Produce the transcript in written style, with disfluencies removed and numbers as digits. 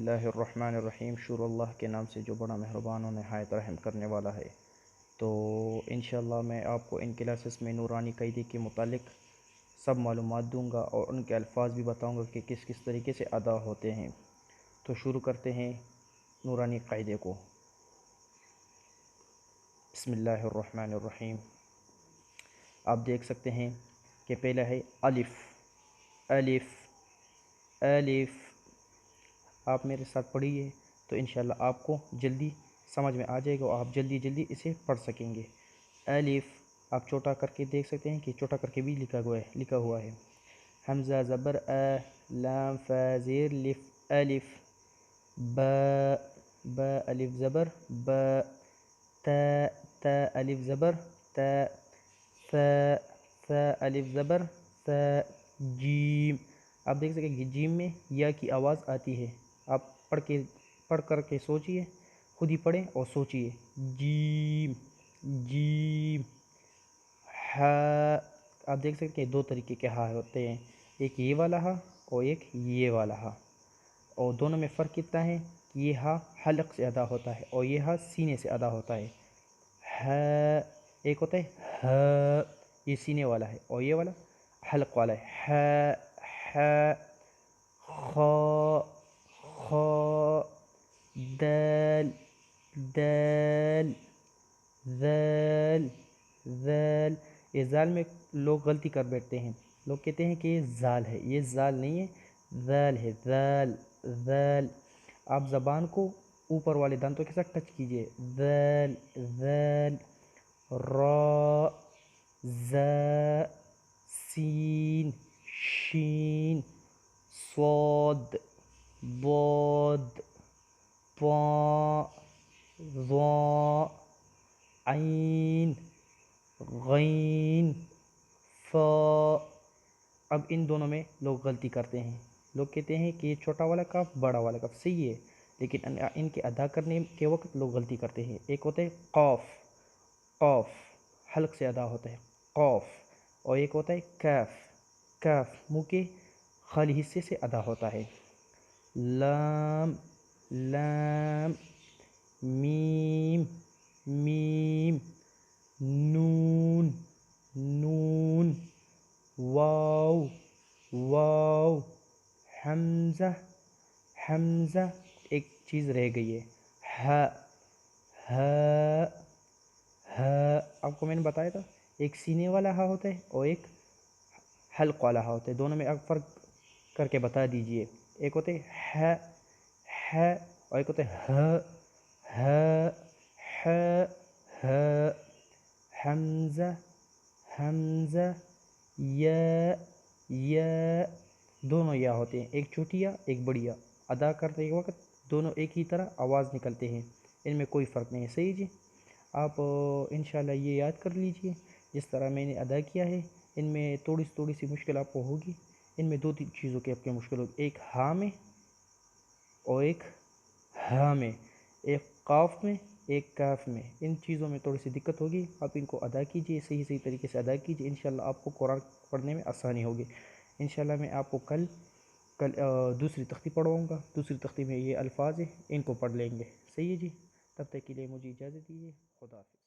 اللہ الرحمن الرحیم، شروع اللہ کے نام سے جو بڑا مہربان و نہایت رحم کرنے والا ہے۔ تو انشاءاللہ میں آپ کو ان کلاسز میں نورانی قاعدے کے متعلق سب معلومات دوں گا اور ان کے الفاظ بھی بتاؤں گا کہ کس کس طریقے سے ادا ہوتے ہیں۔ تو شروع کرتے ہیں نورانی قاعدے کو۔ بسم اللہ الرحمن الرحیم۔ آپ دیکھ سکتے ہیں کہ پہلا ہے الف، الف، الف۔ آپ میرے ساتھ پڑھیے تو انشاءاللہ آپ کو جلدی سمجھ میں آ جائے گا اور آپ جلدی جلدی اسے پڑھ سکیں گے۔ الف آپ چھوٹا کر کے دیکھ سکتے ہیں کہ چھوٹا کر کے بھی لکھا ہوا ہے۔ حمزہ زبر ا، لام فا زیر لف، الف۔ با، با الف زبر با، تا، تا الف زبر تا، ثا، ثا الف زبر ثا، جیم۔ آپ دیکھ سکیں کہ جیم میں یا کی آواز آتی ہے۔ آپ پڑھ کر کے سوچئے، خود ہی پڑھیں اور سوچئے۔ جیم، جیم۔ ہا، آپ دیکھ سکتے ہیں دو طریقے کے ہا ہوتے ہیں، ایک یہ والا ہا اور ایک یہ والا ہا، اور دونوں میں فرق کتنا ہے کہ یہ ہا حلق سے ادا ہوتا ہے اور یہ ہا سینے سے ادا ہوتا ہے۔ ہا ایک ہوتا ہے ہا، یہ سینے والا ہے اور یہ والا حلق والا ہے۔ ہا، ہا۔ خا، خا۔ دال، دال۔ ذال، ذال۔ یہ ذال میں لوگ غلطی کر بیٹھتے ہیں، لوگ کہتے ہیں کہ یہ ذال ہے، یہ ذال نہیں ہے، ذال ہے، ذال، ذال۔ آپ زبان کو اوپر والے دانتوں کے ساتھ ٹچ کیجئے۔ ذال، ذال۔ را، زا، سین، شین، صاد، ضاد، طا، ظا، عین، غین، فا۔ اب ان دونوں میں لوگ غلطی کرتے ہیں، لوگ کہتے ہیں کہ یہ چھوٹا والا کاف بڑا والا کاف، صحیح ہے، لیکن ان کے ادا کرنے کے وقت لوگ غلطی کرتے ہیں۔ ایک ہوتا ہے قاف، قاف حلق سے ادا ہوتا ہے قاف، اور ایک ہوتا ہے کاف، کاف منہ کے خالی حصے سے ادا ہوتا ہے۔ لام، لام۔ میم، میم۔ نون، نون۔ واو، واو۔ حمزہ، حمزہ۔ ایک چیز رہ گئی ہے، ہا، ہا، ہا۔ آپ کو میں نے بتایا تھا ایک سینے والا ہا ہوتا ہے اور ایک حلق والا ہا ہوتا ہے، دونوں میں آپ فرق کر کے بتا دیجئے۔ ایک ہوتا ہے ہا، ہا، اور ایک ہوتا ہے ہا، ہا، ہا، ہا۔ حمزہ، حمزہ۔ یا، یا۔ دونوں یا ہوتے ہیں، ایک چھوٹی یا ایک بڑی یا، ادا کرتے وقت دونوں ایک ہی طرح آواز نکلتے ہیں، ان میں کوئی فرق نہیں ہے، صحیح جی۔ آپ انشاءاللہ یہ یاد کر لیجئے جس طرح میں نے ادا کیا ہے۔ ان میں تھوڑی سی مشکل آپ کو ہوگی، ان میں دو تین چیزوں کی آپ کے مشکل ہوگی، ایک ہا میں اور ایک ہا میں، ایک قاف میں ایک کاف میں، ان چیزوں میں تھوڑی سی دقت ہوگی، آپ ان کو ادا کیجئے، صحیح طریقے سے ادا کیجئے، انشاءاللہ آپ کو قرآن پڑھنے میں آسانی ہوگی۔ انشاءاللہ میں آپ کو کل دوسری تختی پڑھواؤں گا، دوسری تختی میں یہ الفاظ ہیں، ان کو پڑھ لیں گے، صحیح ہے جی۔ تب تک کے لیے مجھے اجازت دیجیے، خدا حافظ۔